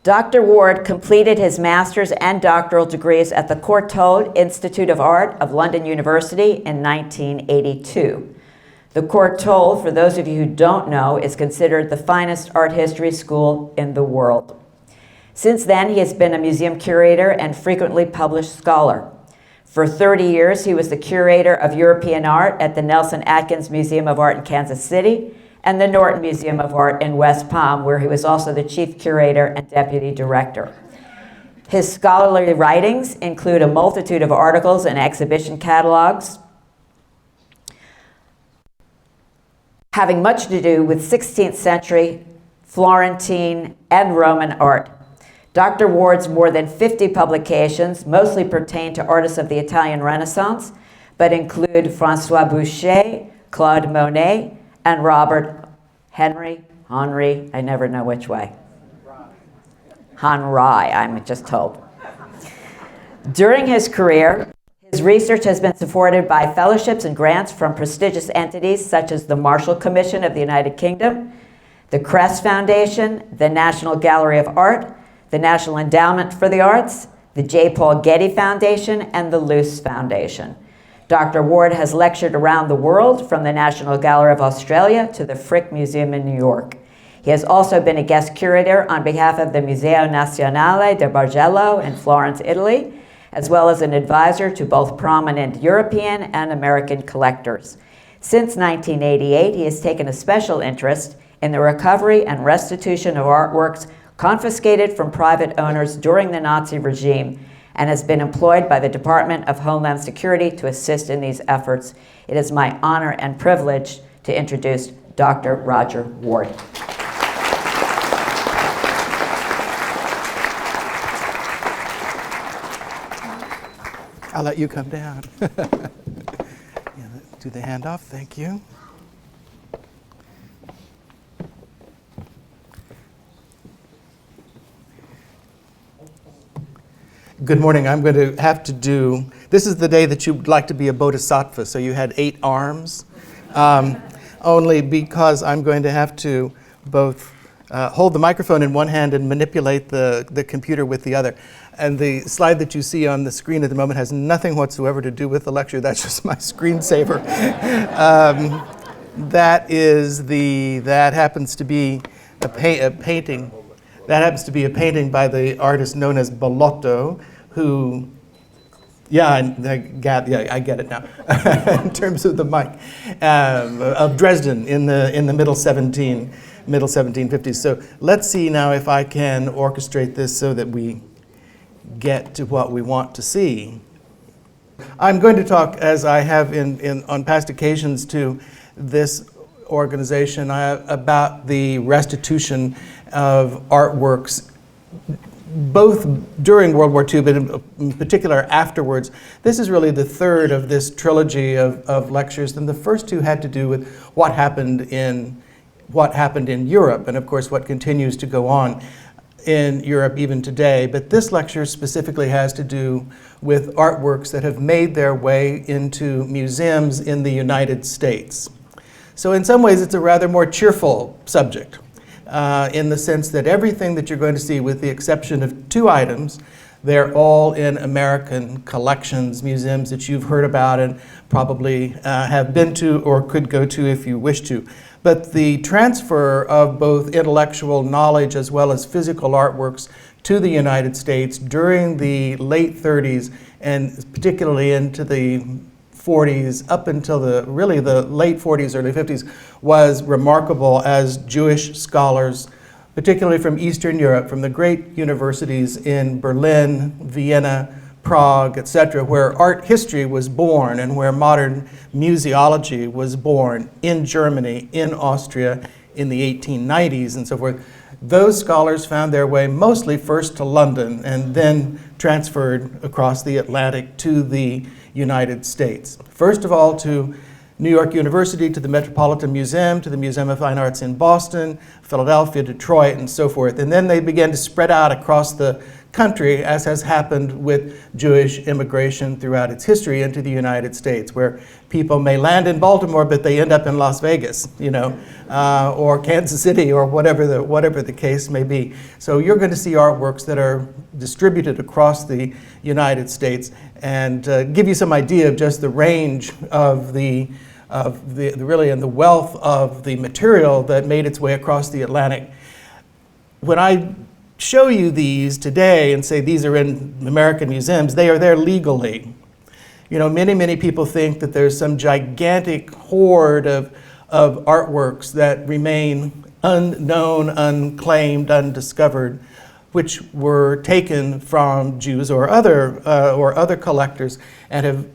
Dr. Ward completed his master's and doctoral degrees at the Courtauld Institute of Art of London University in 1982. The Courtauld, for those of you who don't know, is considered the finest art history school in the world. Since then, he has been a museum curator and frequently published scholar. For 30 years, he was the curator of European art at the Nelson Atkins Museum of Art in Kansas City and the Norton Museum of Art in West Palm, where he was also the chief curator and deputy director. His scholarly writings include a multitude of articles and exhibition catalogs, having much to do with 16th century Florentine and Roman art. Dr. Ward's more than 50 publications mostly pertain to artists of the Italian Renaissance, but include François Boucher, Claude Monet, and Robert Henry, I never know which way. Henri, I'm just told. During his career, his research has been supported by fellowships and grants from prestigious entities such as the Marshall Commission of the United Kingdom, the Crest Foundation, the National Gallery of Art, the National Endowment for the Arts, the J. Paul Getty Foundation, and the Luce Foundation. Dr. Ward has lectured around the world, from the National Gallery of Australia to the Frick Museum in New York. He has also been a guest curator on behalf of the Museo Nazionale del Bargello in Florence, Italy, as well as an advisor to both prominent European and American collectors. Since 1988, he has taken a special interest in the recovery and restitution of artworks confiscated from private owners during the Nazi regime, and has been employed by the Department of Homeland Security to assist in these efforts. It is my honor and privilege to introduce Dr. Roger Ward. I'll let you come down. Do the handoff, thank you. Good morning. I'm going to have to do, this is the day that you'd like to be a bodhisattva, so you had 8 arms, only because I'm going to have to both hold the microphone in one hand and manipulate the computer with the other. And the slide that you see on the screen at the moment has nothing whatsoever to do with the lecture. That's just my screensaver. That happens to be a painting. That happens to be a painting by the artist known as Bellotto, who, I get it now, in terms of the mic, of Dresden in the middle 1750s. So let's see now if I can orchestrate this so that we get to what we want to see. I'm going to talk, as I have on past occasions, to this organization about the restitution of artworks, both during World War II, but in particular afterwards. This is really the third of this trilogy of lectures, and the first 2 had to do with what happened in Europe, and of course what continues to go on in Europe even today. But this lecture specifically has to do with artworks that have made their way into museums in the United States. So in some ways it's a rather more cheerful subject, in the sense that everything that you're going to see, with the exception of 2 items, they're all in American collections, museums that you've heard about and probably have been to or could go to if you wish to. But the transfer of both intellectual knowledge as well as physical artworks to the United States during the late 30s and particularly into the 40s up until the late 40s, early 50s was remarkable, as Jewish scholars, particularly from Eastern Europe, from the great universities in Berlin, Vienna, Prague, etc., where art history was born and where modern museology was born in Germany, in Austria, in the 1890s and so forth. Those scholars found their way mostly first to London and then transferred across the Atlantic to the United States. First of all to New York University, to the Metropolitan Museum, to the Museum of Fine Arts in Boston, Philadelphia, Detroit, and so forth. And then they began to spread out across the country, as has happened with Jewish immigration throughout its history into the United States, where people may land in Baltimore, but they end up in Las Vegas, or Kansas City, or whatever the case may be. So you're going to see artworks that are distributed across the United States, and give you some idea of just the range of the really and the wealth of the material that made its way across the Atlantic. When I show you these today and say these are in American museums, they are there legally. Many people think that there's some gigantic hoard of artworks that remain unknown, unclaimed, undiscovered, which were taken from Jews or other collectors and have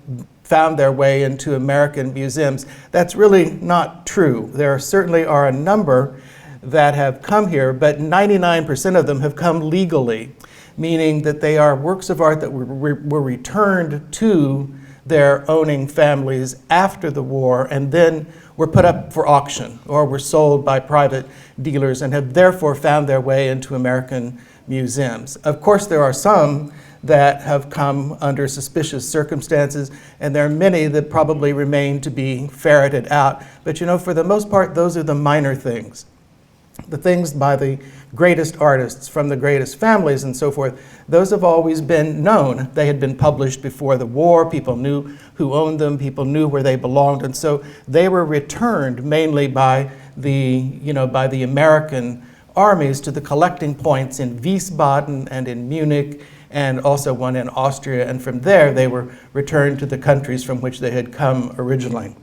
found their way into American museums. That's really not true. There certainly are a number that have come here, but 99% of them have come legally, meaning that they are works of art that were returned to their owning families after the war and then were put up for auction or were sold by private dealers and have therefore found their way into American museums. Of course, there are some that have come under suspicious circumstances, and there are many that probably remain to be ferreted out. But for the most part, those are the minor things. The things by the greatest artists from the greatest families and so forth, those have always been known. They had been published before the war. People knew who owned them. People knew where they belonged. And so they were returned mainly by the American armies to the collecting points in Wiesbaden and in Munich, and also one in Austria. And from there, they were returned to the countries from which they had come originally.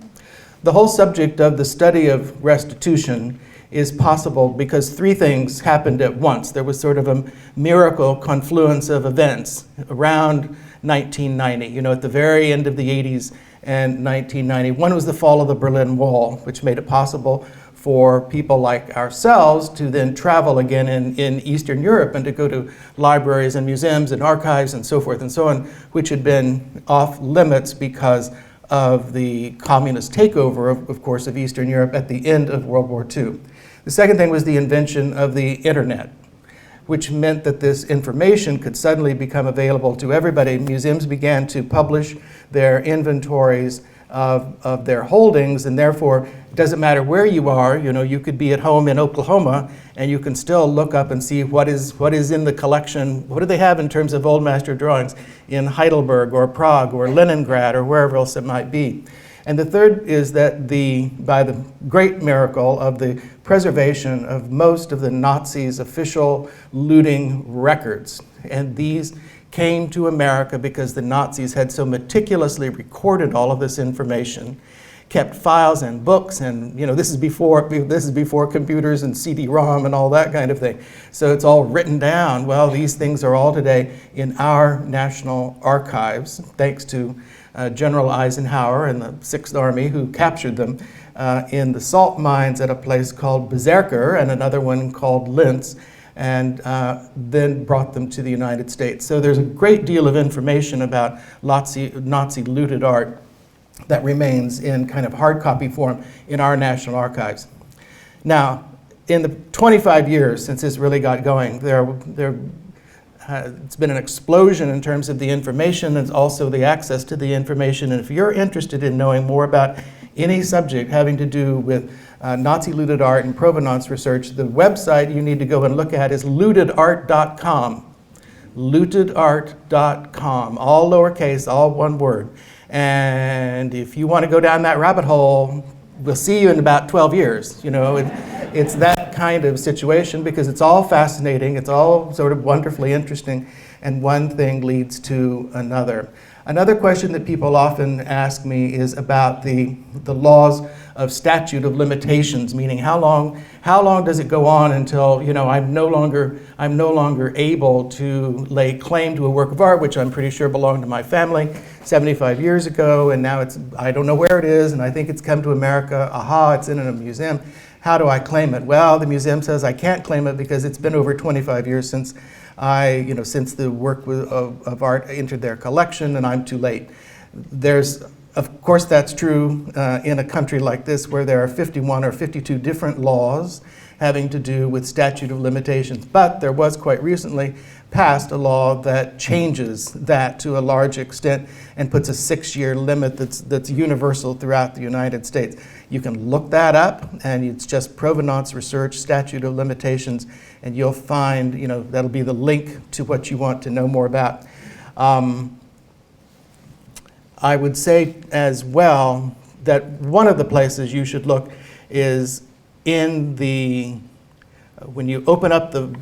The whole subject of the study of restitution is possible because three things happened at once. There was sort of a miracle confluence of events around 1990, at the very end of the 80s and 1990. One was the fall of the Berlin Wall, which made it possible for people like ourselves to then travel again in Eastern Europe and to go to libraries and museums and archives and so forth and so on, which had been off limits because of the communist takeover, of course, of Eastern Europe at the end of World War II. The second thing was the invention of the internet, which meant that this information could suddenly become available to everybody. Museums began to publish their inventories of their holdings, and therefore it doesn't matter where you are. You could be at home in Oklahoma and you can still look up and see what is in the collection. What do they have in terms of old master drawings in Heidelberg or Prague or Leningrad or wherever else it might be. And the third is that by the great miracle of the preservation of most of the Nazis' official looting records, and these came to America because the Nazis had so meticulously recorded all of this information, kept files and books, and this is before computers and CD-ROM and all that kind of thing. So it's all written down. Well, these things are all today in our national archives, thanks to General Eisenhower and the Sixth Army, who captured them in the salt mines at a place called Berserker and another one called Linz, and then brought them to the United States. So there's a great deal of information about Nazi looted art that remains in kind of hard copy form in our national archives. Now, in the 25 years since this really got going, it's been an explosion in terms of the information and also the access to the information. And if you're interested in knowing more about any subject having to do with Nazi looted art and provenance research, the website you need to go and look at is lootedart.com. Lootedart.com, all lowercase, all one word. And if you want to go down that rabbit hole, we'll see you in about 12 years. It's that kind of situation because it's all fascinating, it's all sort of wonderfully interesting, and one thing leads to another. Another question that people often ask me is about the laws of statute of limitations, meaning how long does it go on until I'm no longer able to lay claim to a work of art, which I'm pretty sure belonged to my family 75 years ago, and now I don't know where it is, and I think it's come to America. Aha, it's in a museum. How do I claim it? Well, the museum says I can't claim it because it's been over 25 years since since the work of art entered their collection, and I'm too late. Of course, that's true in a country like this where there are 51 or 52 different laws having to do with statute of limitations. But there was quite recently passed a law that changes that to a large extent and puts a 6-year limit that's universal throughout the United States. You can look that up, and it's just provenance research, statute of limitations, and you'll find, that'll be the link to what you want to know more about. I would say as well that one of the places you should look is in when you open up the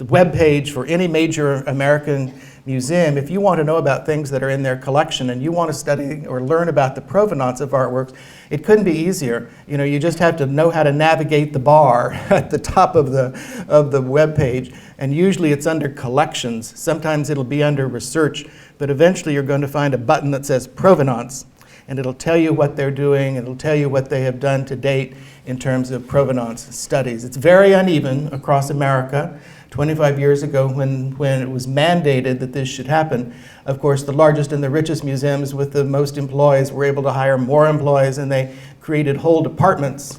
web page for any major American museum, if you want to know about things that are in their collection and you want to study or learn about the provenance of artworks, it couldn't be easier. You just have to know how to navigate the bar at the top of the web page, and usually it's under collections. Sometimes it'll be under research, but eventually you're going to find a button that says provenance, and it'll tell you what they're doing, it'll tell you what they have done to date in terms of provenance studies. It's very uneven across America. 25 years ago, when it was mandated that this should happen, of course, the largest and the richest museums with the most employees were able to hire more employees, and they created whole departments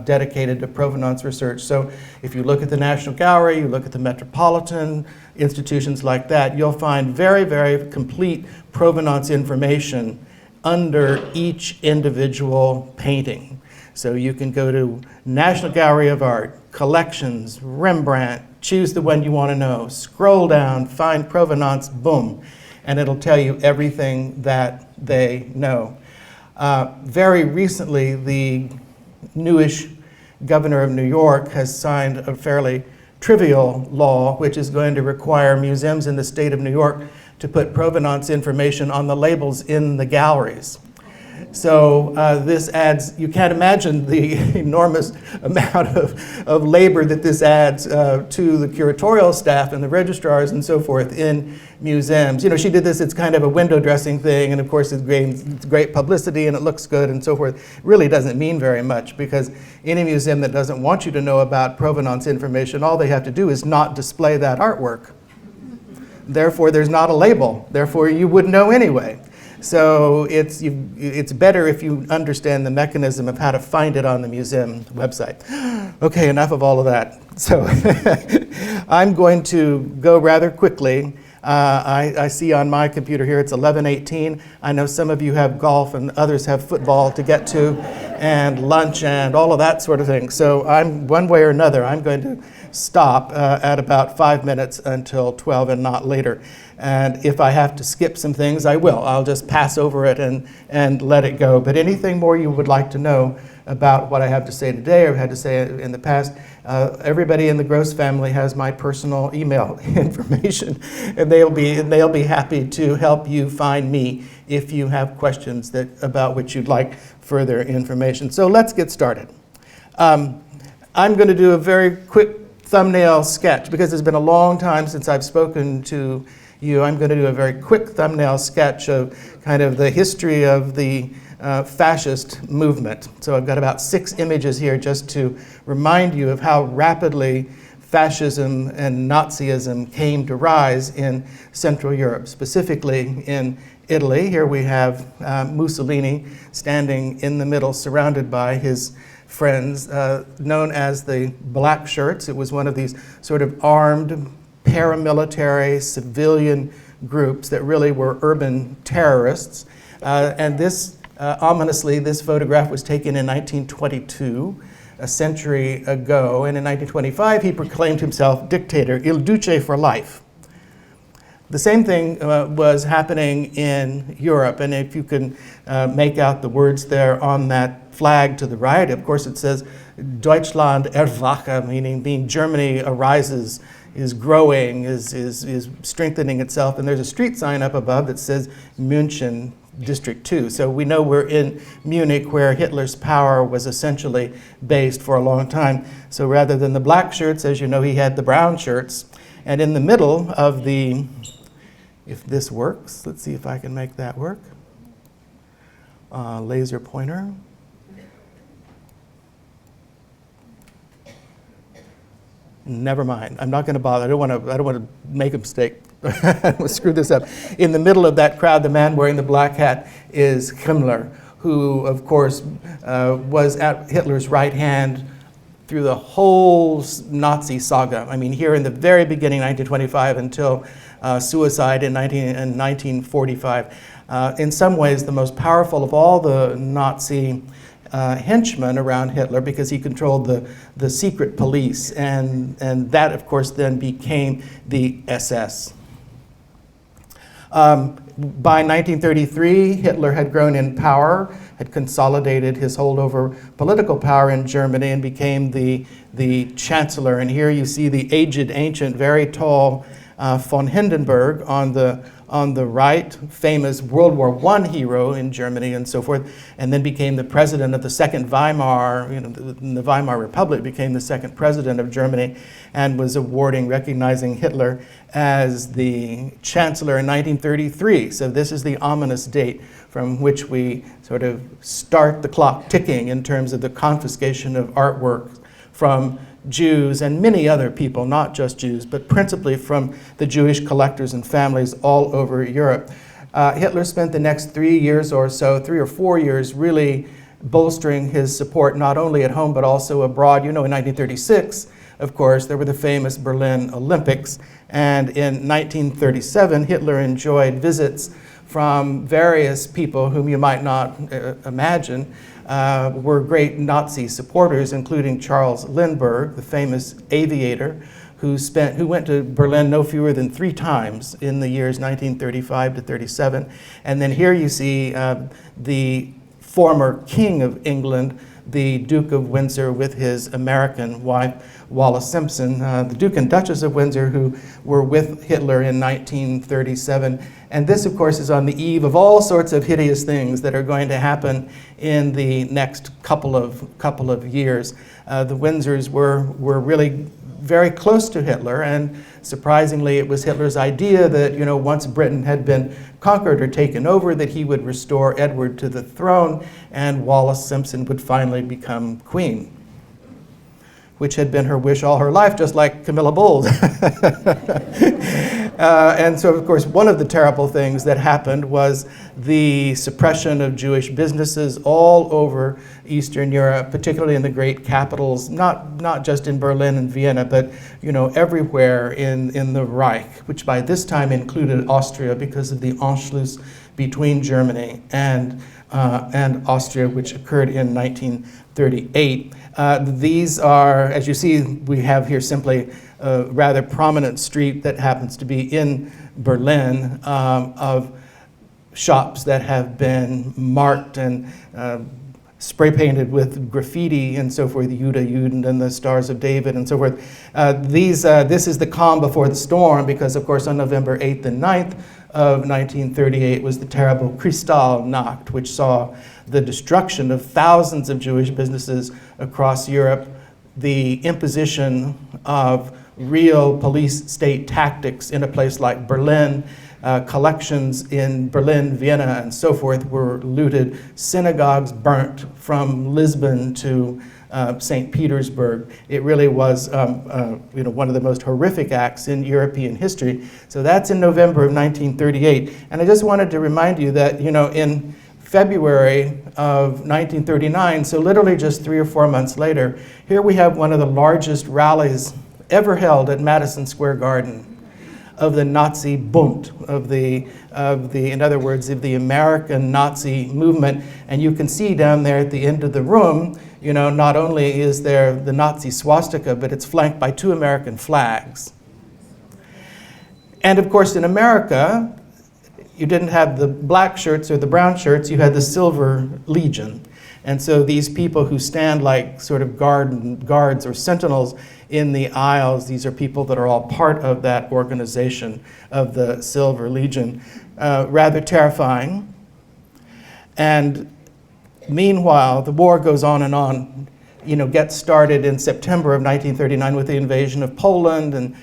dedicated to provenance research. So if you look at the National Gallery, you look at the Metropolitan, institutions like that, you'll find very, very complete provenance information under each individual painting. So you can go to National Gallery of Art, collections, Rembrandt, choose the one you want to know, scroll down, find provenance, boom, and it'll tell you everything that they know. Very recently, the newish governor of New York has signed a fairly trivial law which is going to require museums in the state of New York to put provenance information on the labels in the galleries. So this adds, you can't imagine the enormous amount of labor that this adds to the curatorial staff and the registrars and so forth in museums. She did this, it's kind of a window dressing thing, and of course it's great publicity and it looks good and so forth. It really doesn't mean very much, because any museum that doesn't want you to know about provenance information, all they have to do is not display that artwork. Therefore, there's not a label. Therefore, you would know anyway. So it's better if you understand the mechanism of how to find it on the museum website. Okay, enough of all of that. So I'm going to go rather quickly. I see on my computer here it's 11:18. I know some of you have golf and others have football to get to, and lunch and all of that sort of thing. So one way or another, I'm going to stop at about 5 minutes until 12 and not later. And if I have to skip some things, I will. I'll just pass over it and let it go. But anything more you would like to know about what I have to say today or had to say in the past, everybody in the Gross family has my personal email information, and they'll be happy to help you find me if you have questions about which you'd like further information. So let's get started. I'm going to do a very quick thumbnail sketch because it's been a long time since I've spoken to you. I'm going to do a very quick thumbnail sketch of kind of the history of the fascist movement. So I've got about 6 images here just to remind you of how rapidly fascism and Nazism came to rise in Central Europe, specifically in Italy. Here we have Mussolini standing in the middle, surrounded by his friends, known as the Black Shirts. It was one of these sort of armed paramilitary civilian groups that really were urban terrorists. And this, ominously, this photograph was taken in 1922, a century ago. And in 1925, he proclaimed himself dictator, Il Duce for life. The same thing was happening in Europe. And if you can make out the words there on that flag to the right, of course it says Deutschland erwache, meaning Germany arises, is growing, is strengthening itself. And there's a street sign up above that says München District 2. So we know we're in Munich, where Hitler's power was essentially based for a long time. So rather than the black shirts, as you know, he had the brown shirts. And in the middle of the, if this works, let's see if I can make that work. Laser pointer. Never mind. I'm not going to bother. I don't want to make a mistake. We'll screw this up. In the middle of that crowd, the man wearing the black hat is Himmler, who, of course, was at Hitler's right hand through the whole Nazi saga. I mean, here in the very beginning, 1925, until suicide in 1945. In some ways, the most powerful of all the Nazi henchmen around Hitler, because he controlled the secret police, and that, of course, then became the SS. By 1933, Hitler had grown in power, had consolidated his hold over political power in Germany, and became the chancellor. And here you see the aged, ancient, very tall von Hindenburg on the right, famous World War I hero in Germany and so forth, and then became the president of the second Weimar, the Weimar Republic, became the second president of Germany, and was recognizing Hitler as the chancellor in 1933. So this is the ominous date from which we sort of start the clock ticking in terms of the confiscation of artwork from Jews and many other people, not just Jews, but principally from the Jewish collectors and families all over Europe. Hitler spent the next 3 years or so, 3 or 4 years, really bolstering his support not only at home but also abroad. You know, in 1936, of course, there were the famous Berlin Olympics, and in 1937, Hitler enjoyed visits from various people whom you might not imagine were great Nazi supporters, including Charles Lindbergh, the famous aviator, who went to Berlin no fewer than 3 times in the years 1935 to 37. And then here you see the former King of England, the Duke of Windsor, with his American wife, Wallis Simpson, the Duke and Duchess of Windsor, who were with Hitler in 1937. And this, of course, is on the eve of all sorts of hideous things that are going to happen in the next couple of years. The Windsors were really very close to Hitler, and surprisingly, it was Hitler's idea that, once Britain had been conquered or taken over, that he would restore Edward to the throne, and Wallis Simpson would finally become queen, which had been her wish all her life, just like Camilla Bowles. And so, of course, one of the terrible things that happened was the suppression of Jewish businesses all over Eastern Europe, particularly in the great capitals, not just in Berlin and Vienna, but everywhere in the Reich, which by this time included Austria because of the Anschluss between Germany and Austria, which occurred in 1938. These are, as you see, we have here simply a rather prominent street that happens to be in Berlin of shops that have been marked and spray painted graffiti and so forth, the Juda Juden and the Stars of David and so forth. This is the calm before the storm, because of course on November 8th and 9th of 1938 was the terrible Kristallnacht, which saw the destruction of thousands of Jewish businesses across Europe, the imposition of real police state tactics in a place like Berlin. Collections in Berlin, Vienna, and so forth were looted. Synagogues burnt from Lisbon to St. Petersburg. It really was one of the most horrific acts in European history. So that's in November of 1938. And I just wanted to remind you that in February of 1939, so literally just 3 or 4 months later, here we have one of the largest rallies ever held at Madison Square Garden of the Nazi Bund, in other words, of the American Nazi movement. And you can see down there at the end of the room, not only is there the Nazi swastika, but it's flanked by 2 American flags. And of course, in America, you didn't have the black shirts or the brown shirts, you had the Silver Legion. And so these people who stand like sort of guards or sentinels in the aisles, these are people that are all part of that organization of the Silver Legion. Rather terrifying. And meanwhile, the war goes on and on. Gets started in September of 1939 with the invasion of Poland, and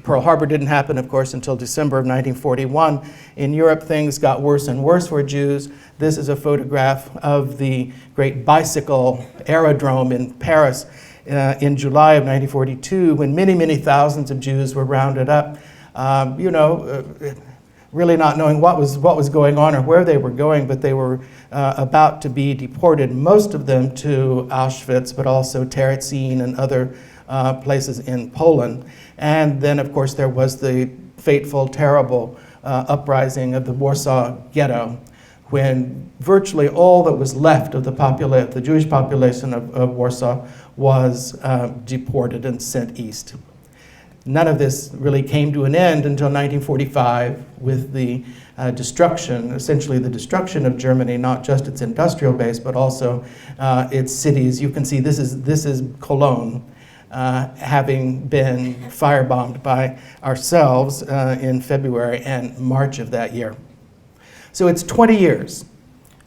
Pearl Harbor didn't happen, of course, until December of 1941. In Europe, things got worse and worse for Jews. This is a photograph of the great bicycle aerodrome in Paris in July of 1942, when many, many thousands of Jews were rounded up. really not knowing what was going on or where they were going, but they were about to be deported, most of them to Auschwitz, but also Terezin and other places in Poland. And then, of course, there was the fateful, terrible uprising of the Warsaw Ghetto, when virtually all that was left of the Jewish population of Warsaw was deported and sent east. None of this really came to an end until 1945 with the destruction, essentially the destruction of Germany, not just its industrial base, but also its cities. You can see this is Cologne, having been firebombed by ourselves in February and March of that year. So it's 20 years.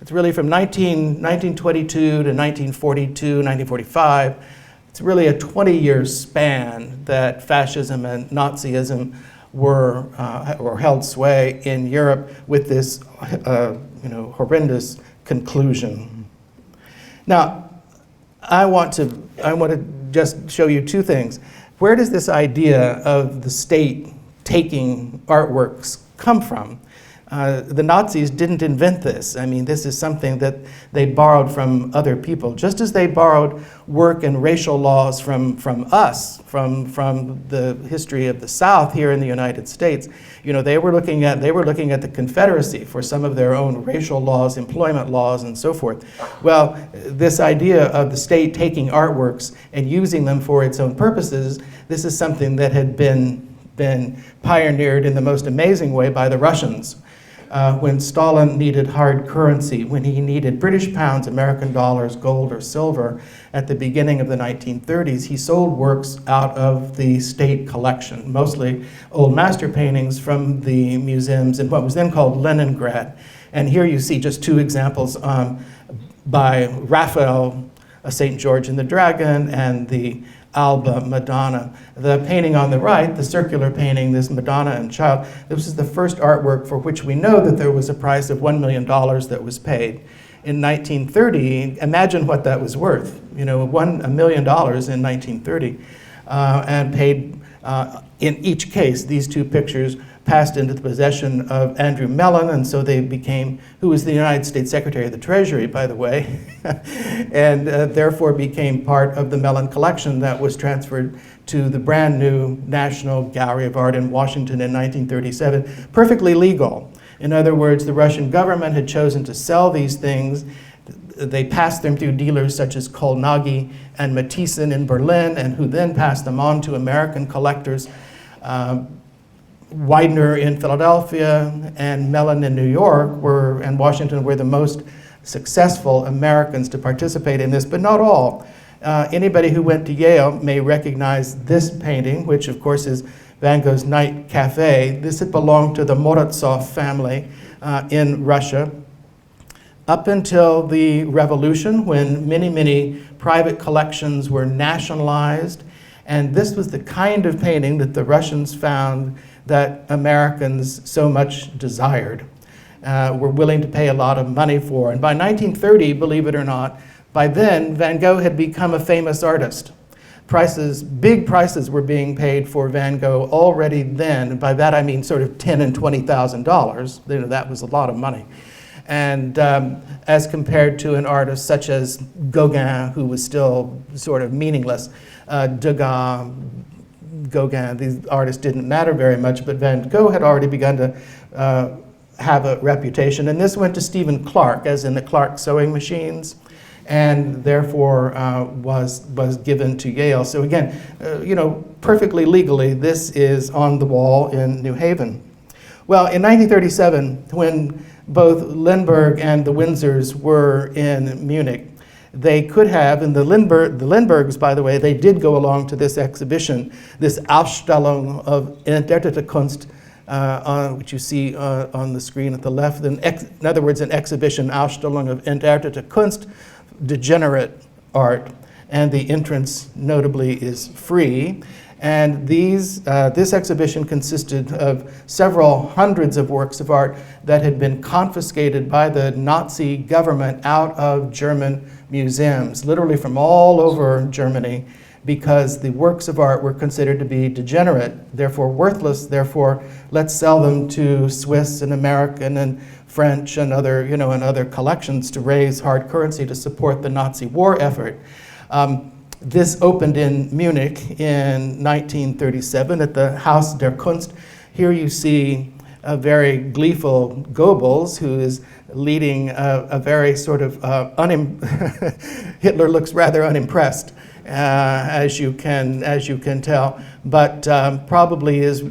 It's really from 1922 to 1942, 1945. It's really a 20-year span that fascism and Nazism were or held sway in Europe with this horrendous conclusion. Now, I want to just show you two things. Where does this idea of the state taking artworks come from? The Nazis didn't invent this. I mean, this is something that they borrowed from other people, just as they borrowed work and racial laws from us, from the history of the South here in the United States. You know, they were looking at the Confederacy for some of their own racial laws, employment laws, and so forth. Well, this idea of the state taking artworks and using them for its own purposes, this is something that had been pioneered in the most amazing way by the Russians. When Stalin needed hard currency, when he needed British pounds, American dollars, gold, or silver at the beginning of the 1930s, he sold works out of the state collection, mostly old master paintings from the museums in what was then called Leningrad. And here you see just two examples by Raphael, St. George and the Dragon, and the Alba Madonna. The painting on the right, the circular painting, this Madonna and Child, this is the first artwork for which we know that there was a price of $1 million that was paid. In 1930, imagine what that was worth, you know, $1 million in 1930, and paid, in each case, these two pictures passed into the possession of Andrew Mellon, and so they became, who was the United States Secretary of the Treasury, by the way, and therefore became part of the Mellon collection that was transferred to the brand new National Gallery of Art in Washington in 1937, perfectly legal. In other words, the Russian government had chosen to sell these things. They passed them through dealers such as Kolnagi and Matisse in Berlin, and who then passed them on to American collectors. Widener in Philadelphia and Mellon in New York and Washington were the most successful Americans to participate in this, but not all. Anybody who went to Yale may recognize this painting, which of course is Van Gogh's Night Cafe. This had belonged to the Morozov family in Russia up until the revolution, when many, many private collections were nationalized. And this was the kind of painting that the Russians found that Americans so much desired, were willing to pay a lot of money for. And by 1930, believe it or not, by then, Van Gogh had become a famous artist. Big prices were being paid for Van Gogh already then. And by that I mean sort of $10,000 and $20,000. You know, that was a lot of money. And as compared to an artist such as Gauguin, who was still sort of meaningless, Degas, Gauguin, these artists didn't matter very much, but Van Gogh had already begun to have a reputation. And this went to Stephen Clark, as in the Clark sewing machines, and therefore was given to Yale. So again, you know, perfectly legally, this is on the wall in New Haven. Well, in 1937, when both Lindbergh and the Windsors were in Munich, they could have, and the Lindberghs, by the way, they did go along to this exhibition, this Ausstellung of Entartete Kunst, which you see on the screen at the left. In other words, an exhibition, Ausstellung of Entartete Kunst, degenerate art, and the entrance, notably, is free. And this exhibition consisted of several hundreds of works of art that had been confiscated by the Nazi government out of German museums, literally from all over Germany. because the works of art were considered to be degenerate, therefore worthless, therefore let's sell them to Swiss and American and French and other, and other collections to raise hard currency to support the Nazi war effort. This opened in Munich in 1937 at the Haus der Kunst. Here you see a very gleeful Goebbels, who is leading a very sort of Hitler looks rather unimpressed, as you can tell, but probably is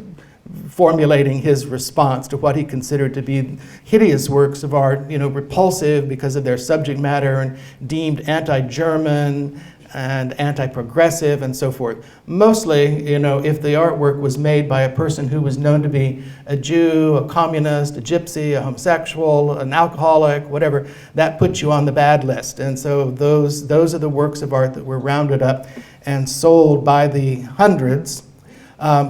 formulating his response to what he considered to be hideous works of art, repulsive because of their subject matter and deemed anti-German and anti-progressive and so forth. Mostly, if the artwork was made by a person who was known to be a Jew, a communist, a gypsy, a homosexual, an alcoholic, whatever, that puts you on the bad list. And so those are the works of art that were rounded up and sold by the hundreds.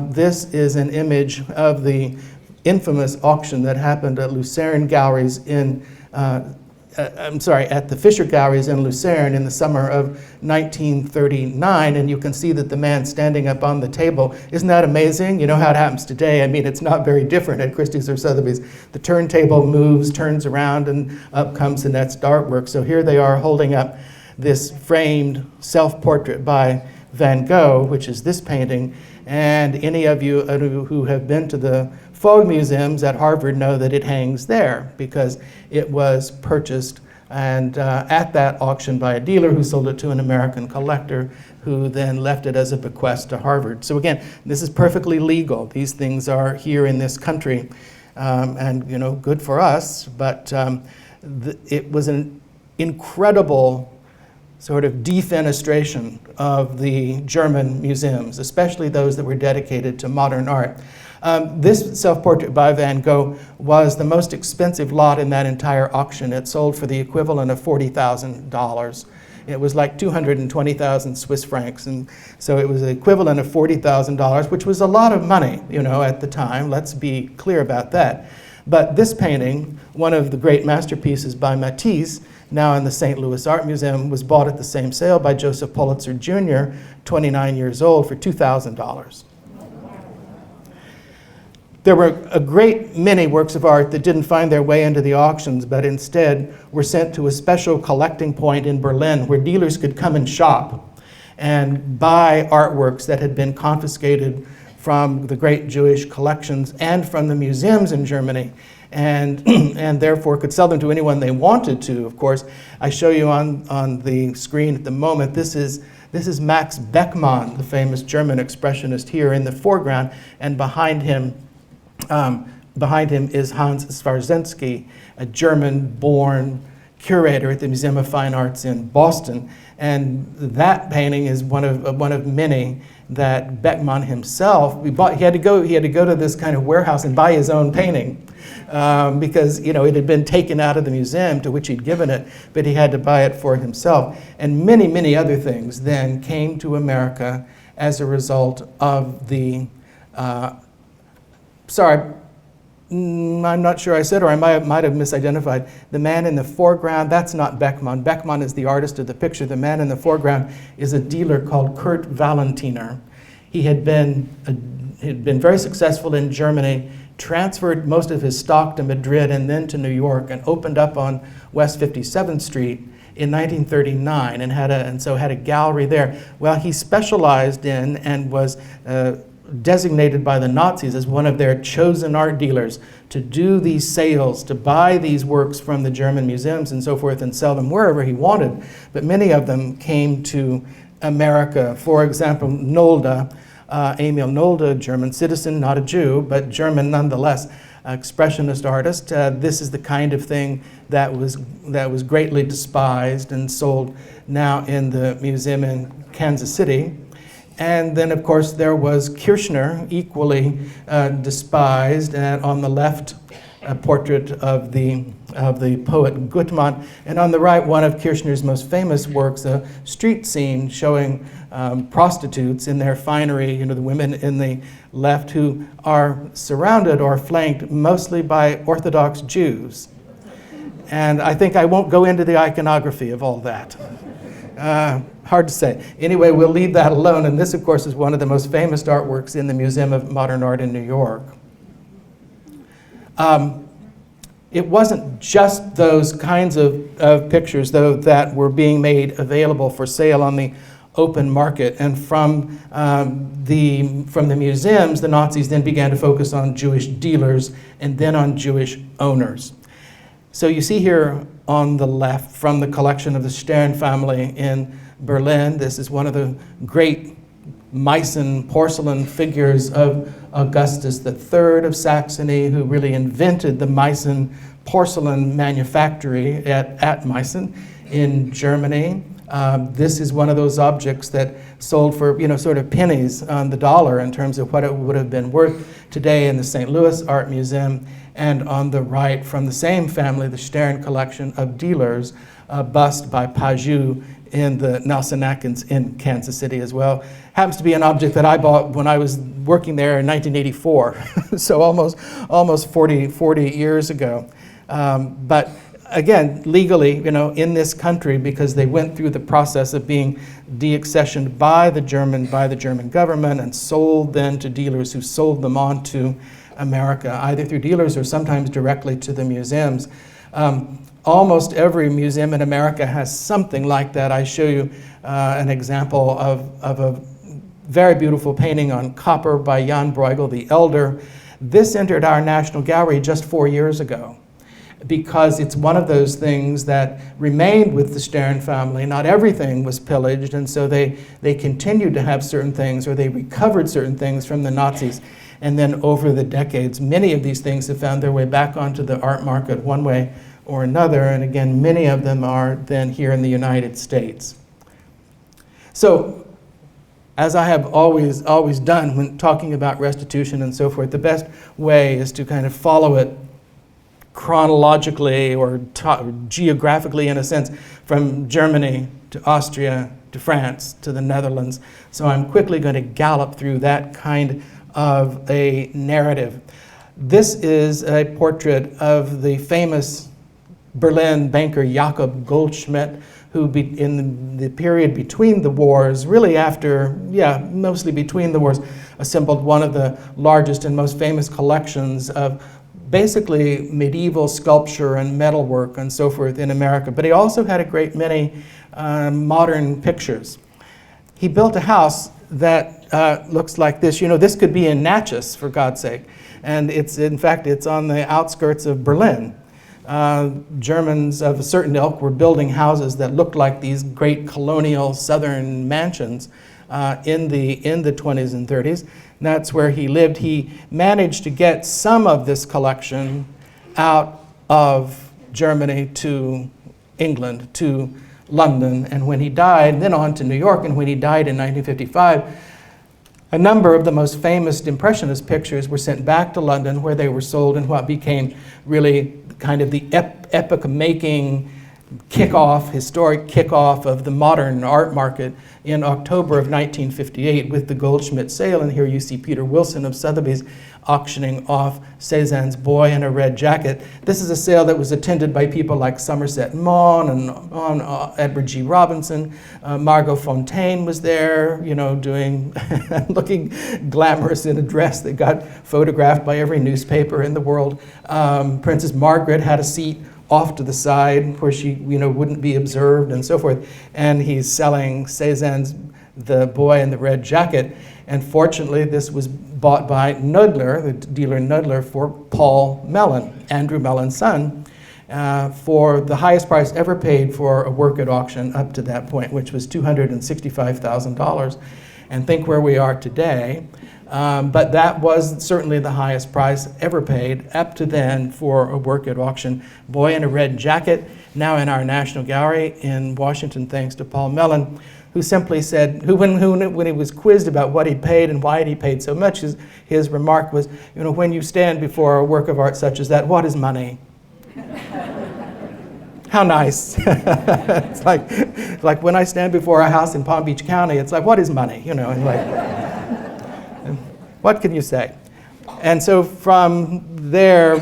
This is an image of the infamous auction that happened at Lucerne Galleries at the Fischer Galleries in Lucerne in the summer of 1939, and you can see that the man standing up on the table, isn't that amazing? You know how it happens today. I mean, it's not very different at Christie's or Sotheby's. The turntable moves, turns around, and up comes the next artwork. So here they are holding up this framed self-portrait by Van Gogh, which is this painting, and any of you who have been to the Fogg museums at Harvard know that it hangs there because it was purchased and at that auction by a dealer who sold it to an American collector who then left it as a bequest to Harvard. So again, this is perfectly legal. These things are here in this country and good for us, but it was an incredible sort of defenestration of the German museums, especially those that were dedicated to modern art. This self-portrait by Van Gogh was the most expensive lot in that entire auction. It sold for the equivalent of $40,000. It was like 220,000 Swiss francs, and so it was the equivalent of $40,000, which was a lot of money, at the time. Let's be clear about that. But this painting, one of the great masterpieces by Matisse, now in the St. Louis Art Museum, was bought at the same sale by Joseph Pulitzer Jr., 29 years old, for $2,000. There were a great many works of art that didn't find their way into the auctions, but instead were sent to a special collecting point in Berlin where dealers could come and shop and buy artworks that had been confiscated from the great Jewish collections and from the museums in Germany, and therefore could sell them to anyone they wanted to, of course. I show you on the screen at the moment, this is Max Beckmann, the famous German expressionist, here in the foreground, and behind him is Hans Swarzynski, a German-born curator at the Museum of Fine Arts in Boston. And that painting is one of many that Beckmann himself, he had to go to this kind of warehouse and buy his own painting because it had been taken out of the museum to which he'd given it, but he had to buy it for himself. And many, many other things then came to America as a result of the I'm not sure I said, or I might have misidentified. The man in the foreground, that's not Beckmann. Beckmann is the artist of the picture. The man in the foreground is a dealer called Kurt Valentiner. He had been very successful in Germany, transferred most of his stock to Madrid and then to New York, and opened up on West 57th Street in 1939 and had a gallery there. Well, he specialized in and was designated by the Nazis as one of their chosen art dealers to do these sales, to buy these works from the German museums and so forth and sell them wherever he wanted. But many of them came to America. For example, Nolde, Emil Nolde, German citizen, not a Jew, but German nonetheless, expressionist artist. This is the kind of thing that was greatly despised and sold now in the museum in Kansas City. And then, of course, there was Kirchner, equally despised, and on the left, a portrait of the poet Gutmann, and on the right, one of Kirchner's most famous works, a street scene showing prostitutes in their finery, the women in the left, who are surrounded or flanked mostly by Orthodox Jews. And I think I won't go into the iconography of all that. hard to say. Anyway, we'll leave that alone. And this, of course, is one of the most famous artworks in the Museum of Modern Art in New York. It wasn't just those kinds of pictures, though, that were being made available for sale on the open market. And from the museums, the Nazis then began to focus on Jewish dealers and then on Jewish owners. So you see here on the left from the collection of the Stern family in Berlin, this is one of the great Meissen porcelain figures of Augustus III of Saxony, who really invented the Meissen porcelain manufactory at Meissen in Germany. This is one of those objects that sold for, sort of pennies on the dollar in terms of what it would have been worth today in the St. Louis Art Museum. And on the right, from the same family, the Stern collection of dealers, a bust by Pajou in the Nelson Atkins in Kansas City as well. Happens to be an object that I bought when I was working there in 1984, so almost 40 years ago. But again, legally, in this country, because they went through the process of being deaccessioned by the German government and sold then to dealers who sold them on to America, either through dealers or sometimes directly to the museums. Almost every museum in America has something like that. I show you an example of a very beautiful painting on copper by Jan Bruegel the Elder. This entered our National Gallery just 4 years ago, because it's one of those things that remained with the Stern family. Not everything was pillaged, and so they continued to have certain things, or they recovered certain things from the Nazis. And then over the decades, many of these things have found their way back onto the art market one way or another, and again, many of them are then here in the United States. So, as I have always done when talking about restitution and so forth, the best way is to kind of follow it chronologically or geographically, in a sense, from Germany to Austria to France to the Netherlands. So I'm quickly going to gallop through that kind of a narrative. This is a portrait of the famous Berlin banker Jakob Goldschmidt, who in the period between the wars, really mostly between the wars, assembled one of the largest and most famous collections of basically medieval sculpture and metalwork and so forth in America. But he also had a great many modern pictures. He built a house that looks like this. This could be in Natchez, for God's sake. And it's on the outskirts of Berlin. Germans of a certain ilk were building houses that looked like these great colonial southern mansions in the 20s and 30s. And that's where he lived. He managed to get some of this collection out of Germany to England, to London, and when he died, then on to New York, and when he died in 1955, a number of the most famous Impressionist pictures were sent back to London, where they were sold in what became really kind of the epoch-making historic kickoff of the modern art market in October of 1958 with the Goldschmidt sale. And here you see Peter Wilson of Sotheby's auctioning off Cézanne's Boy in a Red Jacket. This is a sale that was attended by people like Somerset Maugham and Edward G. Robinson. Margot Fontaine was there, doing, looking glamorous in a dress that got photographed by every newspaper in the world. Princess Margaret had a seat off to the side where she, wouldn't be observed and so forth. And he's selling Cézanne's The Boy in the Red Jacket. And fortunately, this was bought by Knoedler, the dealer Knoedler, for Paul Mellon, Andrew Mellon's son, for the highest price ever paid for a work at auction up to that point, which was $265,000. And think where we are today. But that was certainly the highest price ever paid up to then for a work at auction. Boy in a Red Jacket, now in our National Gallery in Washington, thanks to Paul Mellon, who simply said, when he was quizzed about what he paid and why he paid so much, his remark was, when you stand before a work of art such as that, what is money? How nice. It's like when I stand before a house in Palm Beach County, it's like, what is money? And what can you say? And so from there,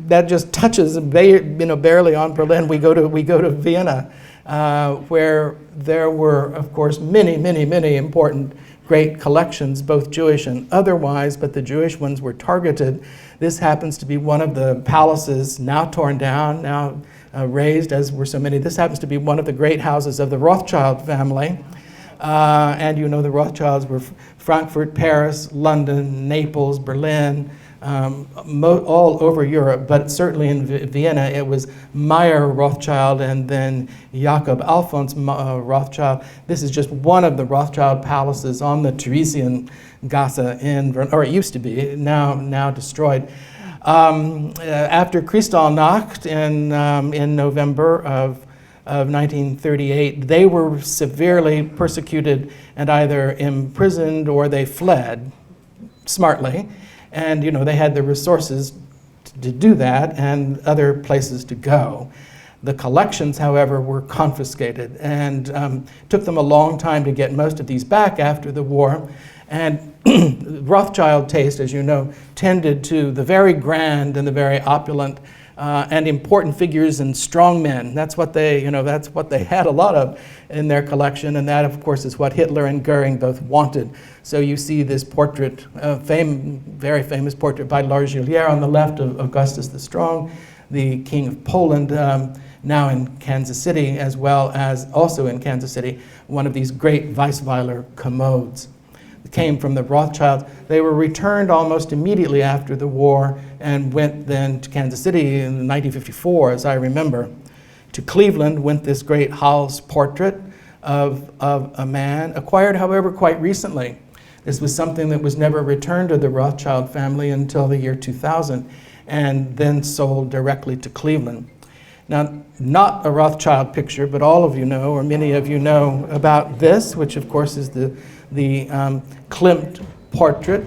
that just touches barely on Berlin. We go to Vienna where there were, of course, many, many, many important great collections, both Jewish and otherwise, but the Jewish ones were targeted. This happens to be one of the palaces now torn down, now raised, as were so many. This happens to be one of the great houses of the Rothschild family. And you know the Rothschilds were Frankfurt, Paris, London, Naples, Berlin, all over Europe, but certainly in Vienna it was Meyer Rothschild and then Jakob Alphons Rothschild. This is just one of the Rothschild palaces on the Theresiengasse in Verona, or it used to be, now destroyed. After Kristallnacht in November of 1938, they were severely persecuted and either imprisoned or they fled smartly. And they had the resources to do that and other places to go. The collections, however, were confiscated and took them a long time to get most of these back after the war. And Rothschild taste, as you know, tended to the very grand and the very opulent and important figures and strong men. That's what they had a lot of in their collection, and that, of course, is what Hitler and Goering both wanted. So you see this portrait, very famous portrait by Largelière on the left of Augustus the Strong, the King of Poland, now in Kansas City, as well as also in Kansas City, one of these great Weissweiler commodes. Came from the Rothschilds. They were returned almost immediately after the war and went then to Kansas City in 1954, as I remember. To Cleveland went this great Hals portrait of a man, acquired, however, quite recently. This was something that was never returned to the Rothschild family until the year 2000, and then sold directly to Cleveland. Now, not a Rothschild picture, but all of you know, or many of you know, about this, which of course is the Klimt portrait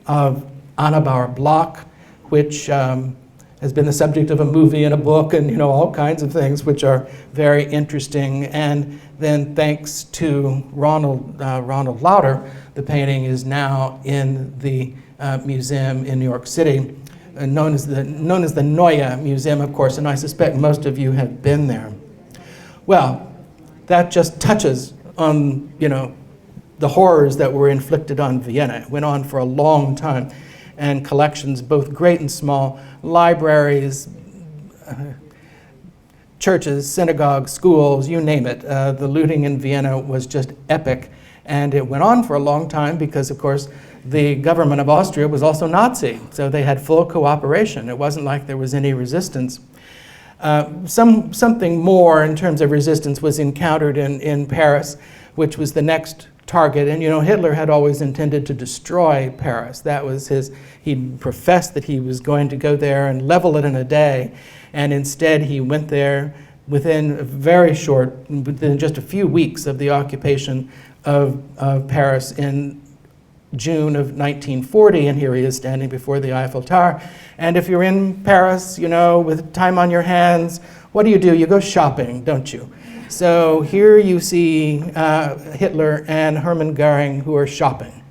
of Anna Bauer-Bloch, which has been the subject of a movie and a book and all kinds of things which are very interesting. And then thanks to Ronald Lauder, the painting is now in the museum in New York City, known as the Neue Museum, of course, and I suspect most of you have been there. Well, that just touches on, the horrors that were inflicted on Vienna. It went on for a long time, and collections, both great and small, libraries, churches, synagogues, schools, you name it. The looting in Vienna was just epic, and it went on for a long time because, of course, the government of Austria was also Nazi, so they had full cooperation. It wasn't like there was any resistance. Something more in terms of resistance was encountered in Paris, which was the next target. And Hitler had always intended to destroy Paris. That was he professed that he was going to go there and level it in a day. And instead he went there within just a few weeks of the occupation of Paris in June of 1940, and here he is standing before the Eiffel Tower. And if you're in Paris, with time on your hands, what do? You go shopping, don't you? So here you see Hitler and Hermann Goering who are shopping.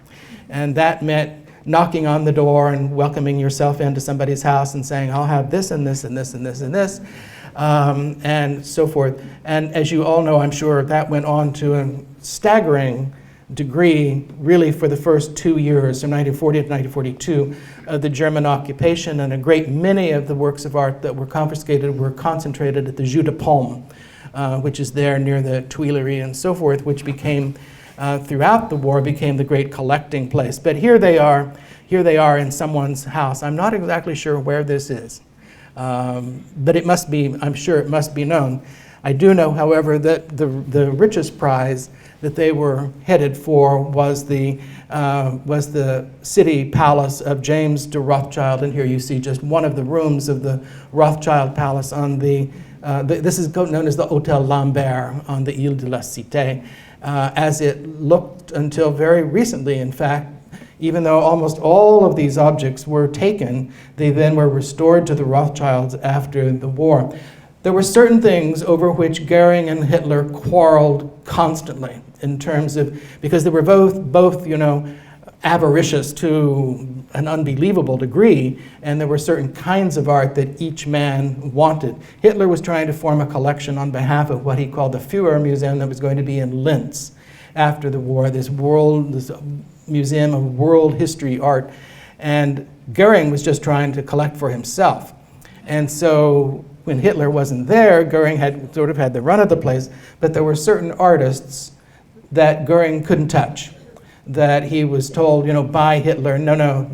And that meant knocking on the door and welcoming yourself into somebody's house and saying, I'll have this and this and this and this and this, and so forth. And as you all know, I'm sure, that went on to a staggering degree, really, for the first 2 years, from 1940 to 1942, of the German occupation, and a great many of the works of art that were confiscated were concentrated at the Jeu de Paume, which is there near the Tuileries and so forth, which became, throughout the war, became the great collecting place. But here they are in someone's house. I'm not exactly sure where this is, but it must be, I'm sure it must be known. I do know, however, that the richest prize that they were headed for was the city palace of James de Rothschild, and here you see just one of the rooms of the Rothschild palace on this is known as the Hôtel Lambert on the Ile de la Cité, as it looked until very recently. In fact, even though almost all of these objects were taken, they then were restored to the Rothschilds after the war. There were certain things over which Goering and Hitler quarreled constantly, in terms of, because they were both avaricious to an unbelievable degree, and there were certain kinds of art that each man wanted. Hitler was trying to form a collection on behalf of what he called the Führer Museum that was going to be in Linz after the war, this museum of world history art, and Goering was just trying to collect for himself. And so when Hitler wasn't there, Goering had sort of had the run of the place, but there were certain artists that Goering couldn't touch, that he was told, by Hitler, no,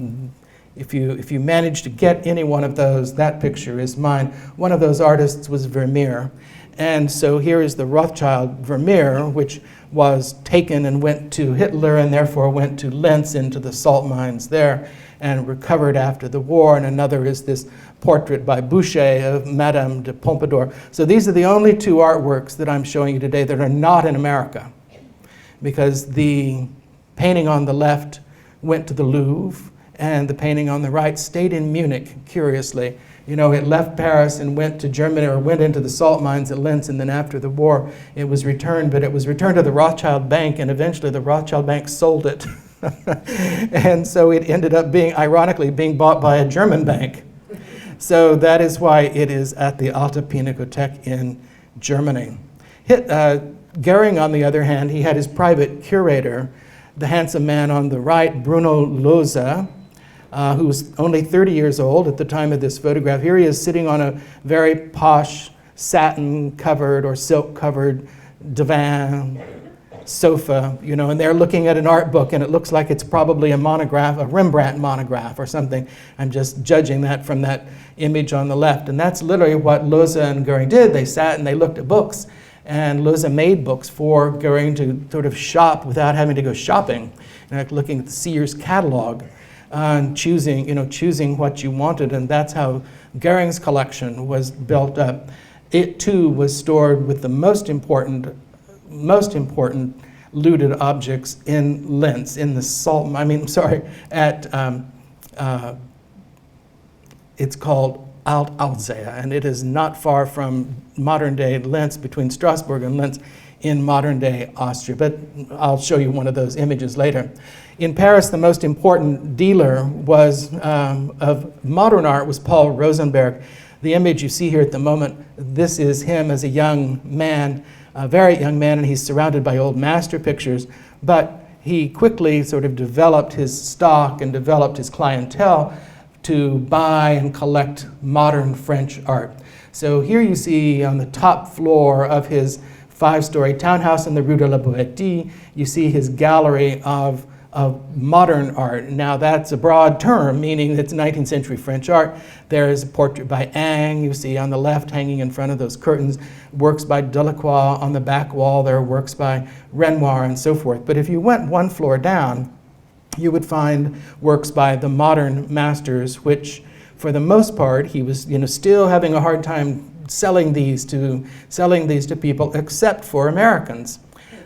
if you manage to get any one of those, that picture is mine. One of those artists was Vermeer. And so here is the Rothschild Vermeer, which was taken and went to Hitler and therefore went to Linz into the salt mines there and recovered after the war. And another is this portrait by Boucher of Madame de Pompadour. So these are the only two artworks that I'm showing you today that are not in America, because the painting on the left went to the Louvre and the painting on the right stayed in Munich, curiously. It left Paris and went to Germany, or went into the salt mines at Linz, and then after the war it was returned, but it was returned to the Rothschild Bank, and eventually the Rothschild Bank sold it. And so it ended up ironically being bought by a German bank. So that is why it is at the Alte Pinakothek in Germany. Goering, on the other hand, he had his private curator, the handsome man on the right, Bruno Lohse, who was only 30 years old at the time of this photograph. Here he is sitting on a very posh satin-covered or silk-covered divan sofa, and they're looking at an art book, and it looks like it's probably a monograph, a Rembrandt monograph or something. I'm just judging that from that image on the left. And that's literally what Lohse and Goering did. They sat and they looked at books, and Lohse made books for Goering to sort of shop without having to go shopping, like looking at the Sears catalog and choosing what you wanted. And that's how Goering's collection was built up. It too was stored with the most important looted objects in Linz, in the salt, it's called Alt-Alzey, and it is not far from modern-day Linz, between Strasbourg and Linz, in modern-day Austria. But I'll show you one of those images later. In Paris, the most important dealer of modern art was Paul Rosenberg. The image you see here at the moment, this is him as a young man, a very young man, and he's surrounded by old master pictures, but he quickly sort of developed his stock and developed his clientele to buy and collect modern French art. So here you see on the top floor of his 5-story townhouse in the Rue de la Boétie, you see his gallery of modern art. Now that's a broad term, meaning it's 19th century French art. There is a portrait by Ingres, you see on the left hanging in front of those curtains, works by Delacroix on the back wall, there are works by Renoir and so forth. But if you went one floor down, you would find works by the modern masters, which for the most part, he was still having a hard time selling these to people, except for Americans.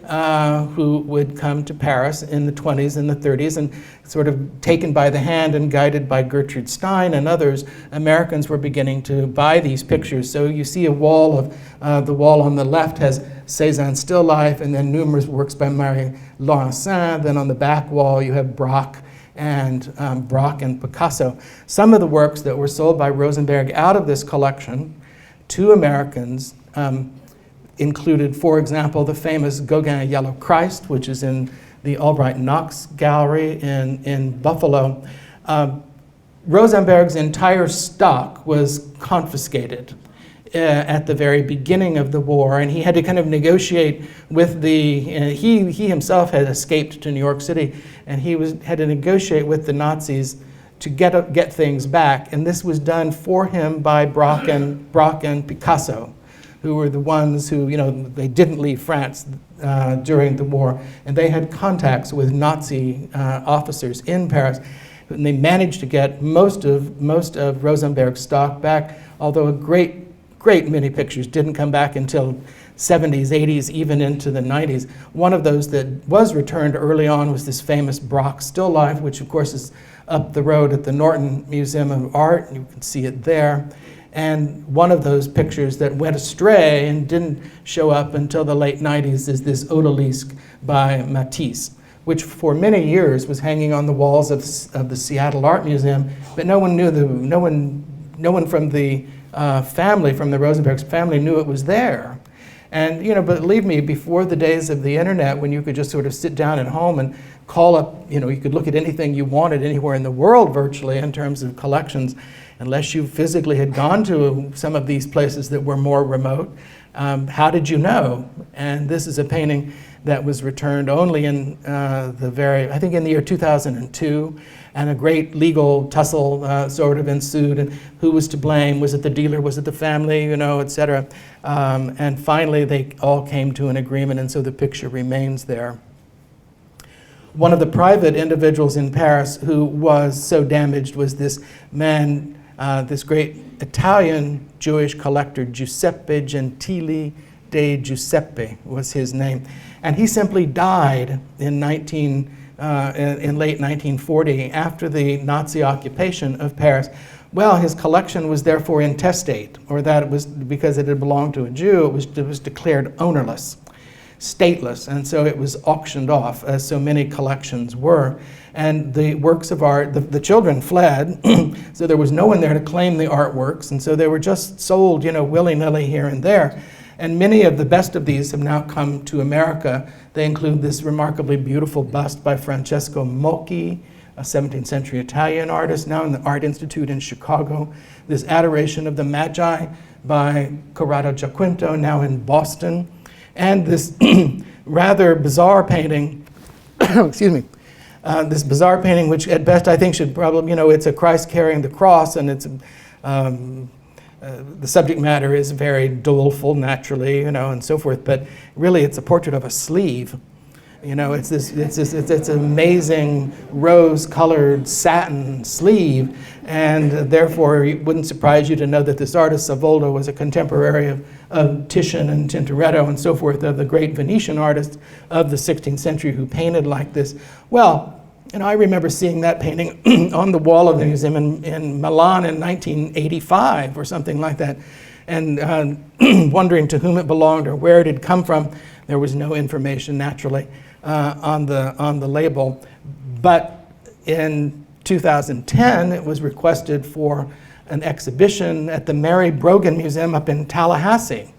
Who would come to Paris in the 20s and the 30s, and sort of taken by the hand and guided by Gertrude Stein and others, Americans were beginning to buy these pictures. So you see the wall on the left has Cézanne's still life, and then numerous works by Marie Laurencin. Then on the back wall you have Braque and Picasso. Some of the works that were sold by Rosenberg out of this collection to Americans included, for example, the famous Gauguin Yellow Christ, which is in the Albright Knox Gallery in Buffalo. Rosenberg's entire stock was confiscated at the very beginning of the war, and he had to kind of negotiate with he himself had escaped to New York City, and he had to negotiate with the Nazis to get things back, and this was done for him by Braque and Picasso, who were the ones who, they didn't leave France during the war, and they had contacts with Nazi officers in Paris, and they managed to get most of Rosenberg's stock back, although a great many pictures didn't come back until 70s, 80s, even into the 90s. One of those that was returned early on was this famous Braque still life, which of course is up the road at the Norton Museum of Art, and you can see it there. And one of those pictures that went astray and didn't show up until the late 90s is this Odalisque by Matisse, which for many years was hanging on the walls of the Seattle Art Museum, but no one from the family, from the Rosenberg's family, knew it was there. And believe me, before the days of the internet, when you could just sort of sit down at home and call up, you could look at anything you wanted anywhere in the world virtually in terms of collections, unless you physically had gone to some of these places that were more remote. How did you know? And this is a painting that was returned only in I think in the year 2002, and a great legal tussle sort of ensued, and who was to blame? Was it the dealer? Was it the family? Et cetera. And finally, they all came to an agreement, and so the picture remains there. One of the private individuals in Paris who was so damaged was this man, this great Italian Jewish collector, Giuseppe Gentili de Giuseppe was his name. And he simply died in late 1940 after the Nazi occupation of Paris. Well, his collection was therefore intestate, or that it was because it had belonged to a Jew, it was declared ownerless, stateless, and so it was auctioned off, as so many collections were. And the works of art, the children fled, so there was no one there to claim the artworks, and so they were just sold, willy-nilly here and there. And many of the best of these have now come to America. They include this remarkably beautiful bust by Francesco Mocchi, a 17th century Italian artist, now in the Art Institute in Chicago. This Adoration of the Magi by Corrado Giaquinto, now in Boston. And this rather bizarre painting, excuse me, this bizarre painting, which at best I think should probably, it's a Christ carrying the cross, and it's the subject matter is very doleful, naturally, and so forth. But really, it's a portrait of a sleeve. It's an amazing rose-colored satin sleeve, and therefore it wouldn't surprise you to know that this artist Savoldo was a contemporary of Titian and Tintoretto and so forth, of the great Venetian artists of the 16th century who painted like this. Well, I remember seeing that painting on the wall of the museum in Milan in 1985 or something like that, and wondering to whom it belonged or where it had come from. There was no information, naturally, on the label. But in 2010, it was requested for an exhibition at the Mary Brogan Museum up in Tallahassee.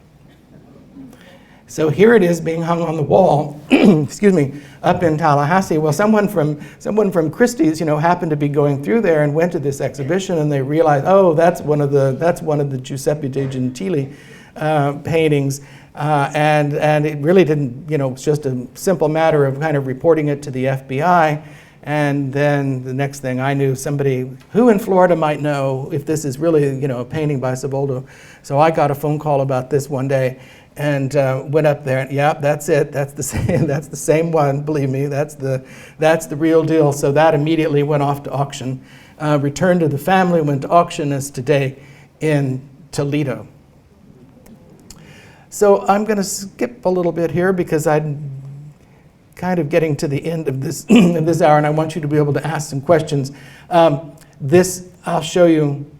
So here it is being hung on the wall, excuse me, up in Tallahassee. Well, someone from Christie's, happened to be going through there and went to this exhibition, and they realized, oh, that's one of the Giuseppe de Gentili paintings, and it really didn't, it's just a simple matter of kind of reporting it to the FBI. And then the next thing I knew, somebody who in Florida might know if this is really, a painting by Savoldo. So I got a phone call about this one day, and went up there, and yeah, that's it. That's the same. That's the same one. Believe me, that's the real deal. So that immediately went off to auction, returned to the family, went to auction as today in Toledo. So I'm going to skip a little bit here because I'm kind of getting to the end of this this hour, and I want you to be able to ask some questions. This I'll show you.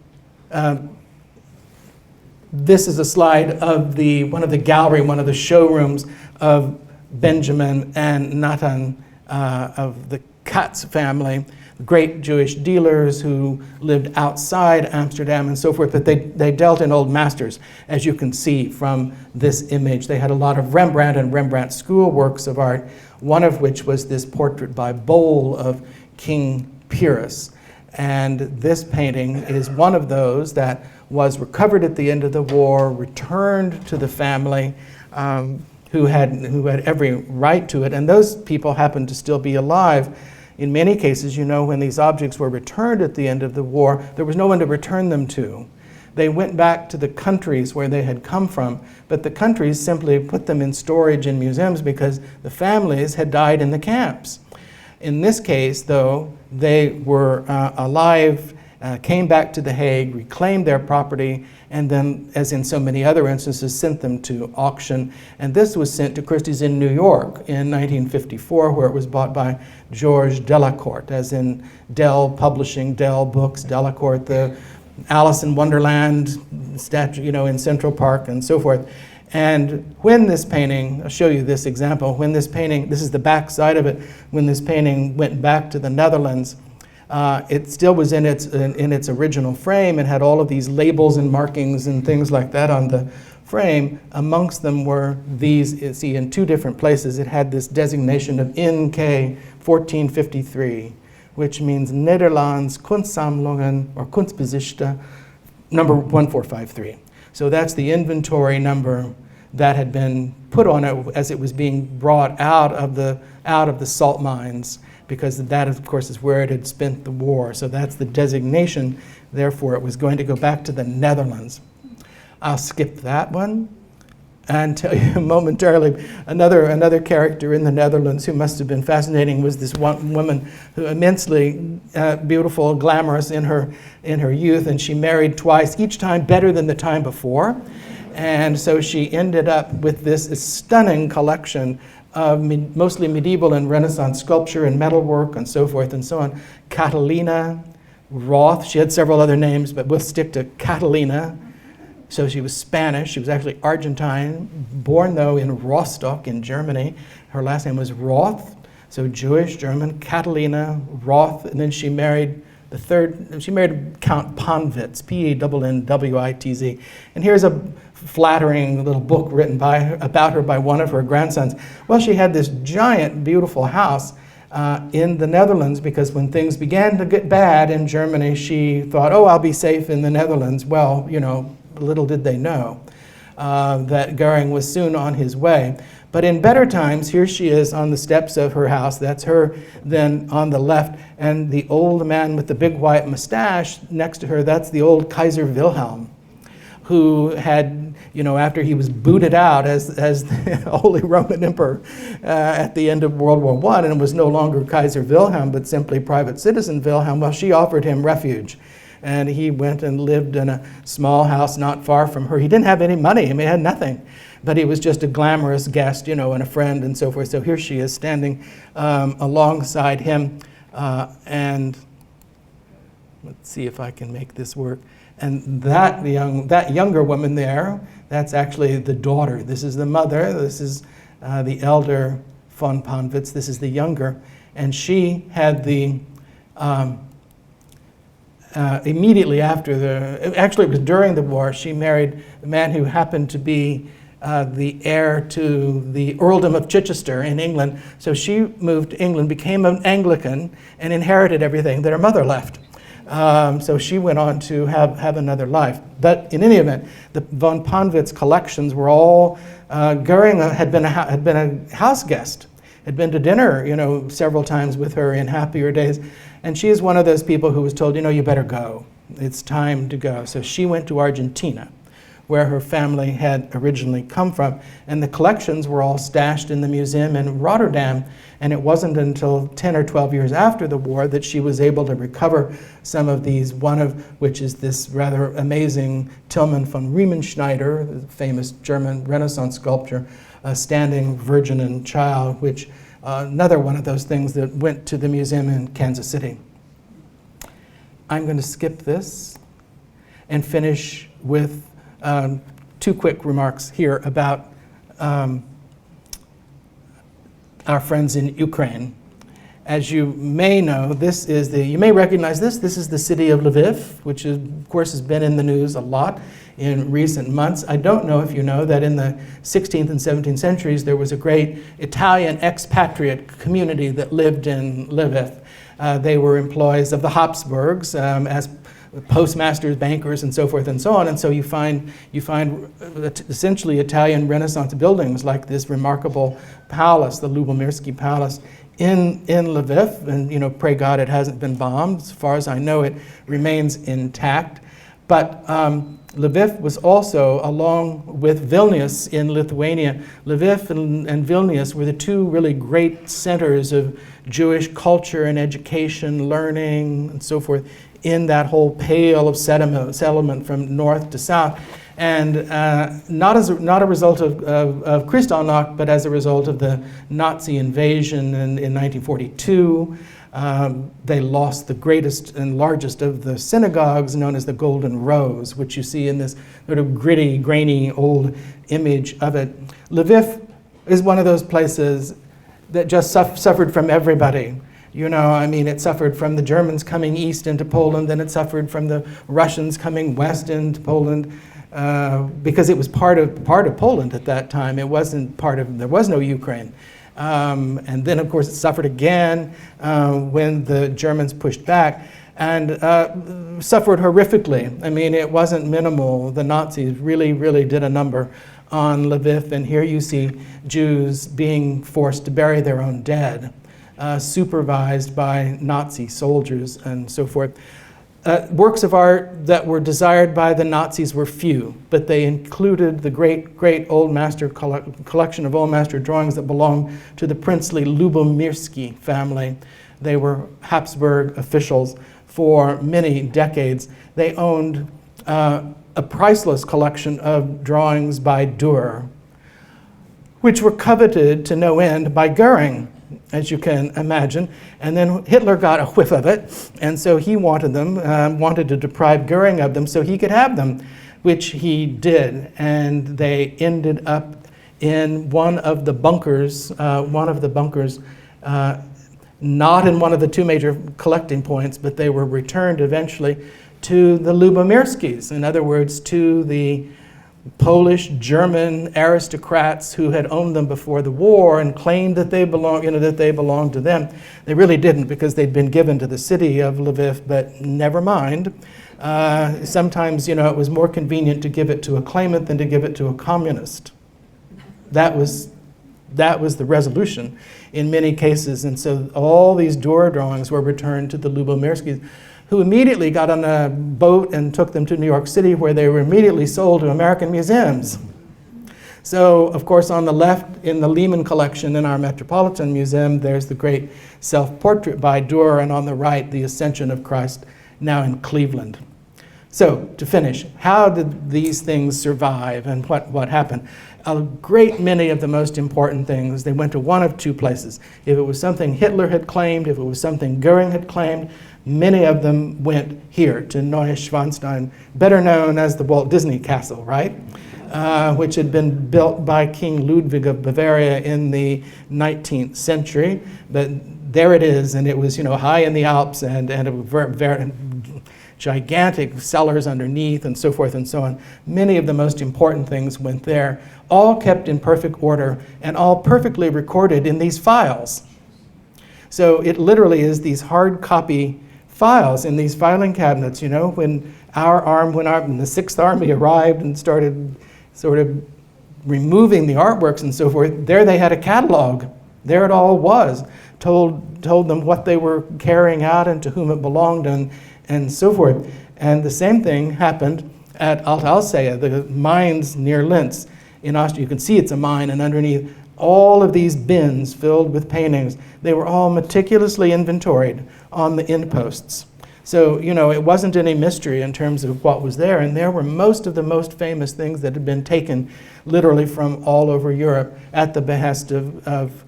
This is a slide of one of the showrooms of Benjamin and Natan of the Katz family, great Jewish dealers who lived outside Amsterdam and so forth, but they dealt in old masters, as you can see from this image. They had a lot of Rembrandt and Rembrandt school works of art, one of which was this portrait by Bol of King Pyrrhus. And this painting is one of those that was recovered at the end of the war, returned to the family who had every right to it, and those people happened to still be alive. In many cases, when these objects were returned at the end of the war, there was no one to return them to. They went back to the countries where they had come from, but the countries simply put them in storage in museums because the families had died in the camps. In this case, though, they were alive, came back to The Hague, reclaimed their property, and then, as in so many other instances, sent them to auction. And this was sent to Christie's in New York in 1954, where it was bought by Georges Delacourt, as in Dell Publishing, Dell Books, Delacourt, the Alice in Wonderland statue, in Central Park, and so forth. And when this painting, I'll show you this example, when this painting, this is the back side of it, when this painting went back to the Netherlands, it still was in its original frame and had all of these labels and markings and things like that on the frame. Amongst them were these, see, in two different places, it had this designation of NK 1453, which means Nederlands Kunstsammlungen or Kunstbesichte number 1453. So that's the inventory number that had been put on it as it was being brought out of the salt mines, because that, of course, is where it had spent the war. So that's the designation. Therefore, it was going to go back to the Netherlands. I'll skip that one and tell you momentarily another character in the Netherlands who must have been fascinating was this one woman who immensely beautiful, glamorous in her youth, and she married twice, each time better than the time before. And so she ended up with this stunning collection of mostly medieval and Renaissance sculpture and metalwork and so forth and so on. Catalina Roth, she had several other names, but we'll stick to Catalina. So she was Spanish. She was actually Argentine, born though in Rostock in Germany. Her last name was Roth, so Jewish, German, Catalina Roth. And then she married Count Ponwitz, P-A-N-N-W-I-T-Z. And here's a flattering little book written about her by one of her grandsons. Well, she had this giant, beautiful house in the Netherlands, because when things began to get bad in Germany, she thought, oh, I'll be safe in the Netherlands. Well, you know, little did they know that Goering was soon on his way. But in better times, here she is on the steps of her house. That's her then on the left. And the old man with the big white mustache next to her, that's the old Kaiser Wilhelm, who had, you know, after he was booted out as the Holy Roman Emperor at the end of World War I, and was no longer Kaiser Wilhelm, but simply private citizen Wilhelm, well, she offered him refuge. And he went and lived in a small house not far from her. He didn't have any money. I mean, he had nothing. But he was just a glamorous guest, you know, and a friend and so forth. So here she is standing alongside him. And let's see if I can make this work. And that younger woman there, that's actually the daughter. This is the mother. This is the elder von Ponwitz. This is the younger. And she had the... immediately after actually it was during the war, she married a man who happened to be the heir to the earldom of Chichester in England. So she moved to England, became an Anglican, and inherited everything that her mother left. So she went on to have another life. But in any event, the von Ponwitz collections were all, Goering had been a house guest, had been to dinner, you know, several times with her in happier days. And she is one of those people who was told, you know, you better go. It's time to go. So she went to Argentina, where her family had originally come from. And the collections were all stashed in the museum in Rotterdam. And it wasn't until 10 or 12 years after the war that she was able to recover some of these, one of which is this rather amazing Tillmann von Riemenschneider, the famous German Renaissance sculpture, standing Virgin and Child, which another one of those things that went to the museum in Kansas City. I'm going to skip this and finish with two quick remarks here about our friends in Ukraine. As you may know, you may recognize this. This is the city of Lviv, which is, of course has been in the news a lot in recent months. I don't know if you know that in the 16th and 17th centuries there was a great Italian expatriate community that lived in Lviv. They were employees of the Habsburgs as postmasters, bankers, and so forth and so on. And so you find essentially Italian Renaissance buildings like this remarkable palace, the Lubomirski Palace, in Lviv. And, you know, pray God it hasn't been bombed. As far as I know, it remains intact. But Lviv was also, along with Vilnius in Lithuania, Lviv and Vilnius were the two really great centers of Jewish culture and education, learning, and so forth, in that whole pale of settlement from north to south. And not a result of Kristallnacht, but as a result of the Nazi invasion in 1942. They lost the greatest and largest of the synagogues, known as the Golden Rose, which you see in this sort of gritty, grainy old image of it. Lviv is one of those places that just suffered from everybody. You know, I mean, it suffered from the Germans coming east into Poland, then it suffered from the Russians coming west into Poland, because it was part of Poland at that time. It wasn't there was no Ukraine. And then, of course, it suffered again when the Germans pushed back, and suffered horrifically. I mean, it wasn't minimal. The Nazis really, really did a number on Lviv, and here you see Jews being forced to bury their own dead, supervised by Nazi soldiers and so forth. Works of art that were desired by the Nazis were few, but they included the great, great Old Master collection of Old Master drawings that belonged to the princely Lubomirski family. They were Habsburg officials for many decades. They owned a priceless collection of drawings by Dürer, which were coveted to no end by Goering, as you can imagine. And then Hitler got a whiff of it, and so he wanted them, wanted to deprive Goering of them so he could have them, which he did. And they ended up in one of the bunkers, not in one of the two major collecting points, but they were returned eventually to the Lubomirskis, in other words, to the Polish, German aristocrats who had owned them before the war and claimed that they belonged to them. They really didn't, because they'd been given to the city of Lviv, but never mind. Sometimes, it was more convenient to give it to a claimant than to give it to a communist. That was the resolution in many cases, and so all these Dürer drawings were returned to the Lubomirskis, who immediately got on a boat and took them to New York City, where they were immediately sold to American museums. So, of course, on the left, in the Lehman collection in our Metropolitan Museum, there's the great self-portrait by Dürer, and on the right, the Ascension of Christ, now in Cleveland. So, to finish, how did these things survive, and what happened? A great many of the most important things, they went to one of two places. If it was something Hitler had claimed, if it was something Goering had claimed, many of them went here to Neuschwanstein, better known as the Walt Disney Castle, right? Which had been built by King Ludwig of Bavaria in the 19th century. But there it is, and it was, high in the Alps, and it was very gigantic cellars underneath, and so forth and so on. Many of the most important things went there, all kept in perfect order, and all perfectly recorded in these files. So it literally is these hard copy files in these filing cabinets. When the 6th Army arrived and started sort of removing the artworks and so forth, there they had a catalog. There it all was, told them what they were carrying out and to whom it belonged, and so forth. And the same thing happened at Alt-Alzey, the mines near Linz in Austria. You can see it's a mine, and underneath all of these bins filled with paintings, they were all meticulously inventoried on the end posts. So, it wasn't any mystery in terms of what was there, and there were most of the most famous things that had been taken literally from all over Europe at the behest of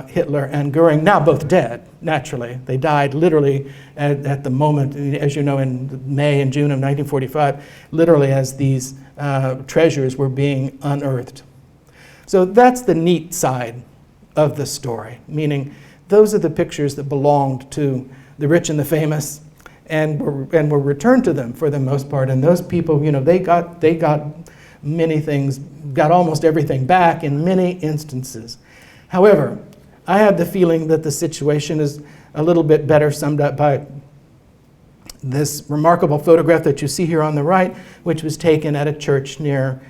Hitler and Goering, now both dead, naturally. They died literally at the moment, as you know, in May and June of 1945, literally as these treasures were being unearthed. So that's the neat side of the story, meaning those are the pictures that belonged to the rich and the famous and were returned to them for the most part. And those people, they got many things, got almost everything back in many instances. However, I have the feeling that the situation is a little bit better summed up by this remarkable photograph that you see here on the right, which was taken at a church near,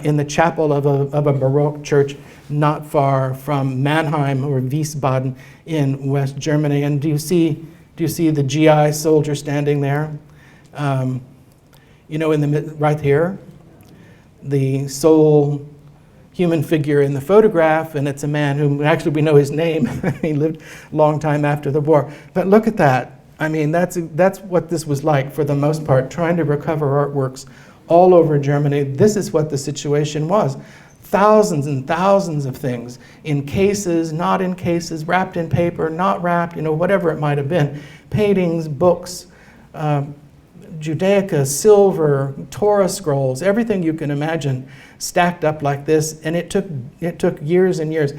in the chapel of a Baroque church not far from Mannheim or Wiesbaden in West Germany. And do you see the GI soldier standing there? Right here, the sole human figure in the photograph, and it's a man whom actually we know his name. He lived a long time after the war. But look at that. I mean, that's what this was like for the most part, trying to recover artworks all over Germany. This is what the situation was. thousands and thousands of things in cases, not in cases, wrapped in paper, not wrapped, whatever it might have been. Paintings, books, Judaica, silver, Torah scrolls, everything you can imagine stacked up like this. And it took years and years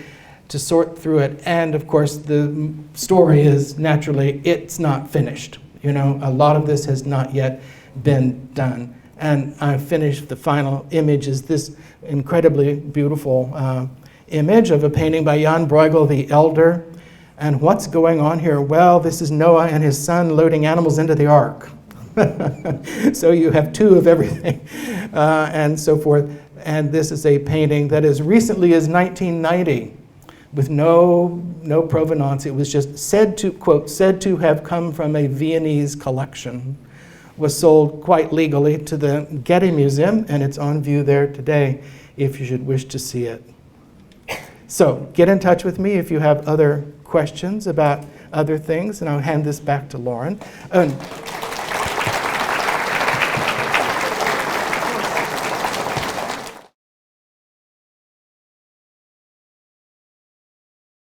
to sort through it. And of course, the story is naturally, it's not finished. A lot of this has not yet been done. And I finished, the final image is this incredibly beautiful image of a painting by Jan Bruegel the Elder. And what's going on here? Well, this is Noah and his son loading animals into the ark. So you have two of everything and so forth. And this is a painting that as recently as 1990, with no provenance, it was just said to, quote, said to have come from a Viennese collection, was sold quite legally to the Getty Museum, and it's on view there today if you should wish to see it. So get in touch with me if you have other questions about other things, and I'll hand this back to Lauren.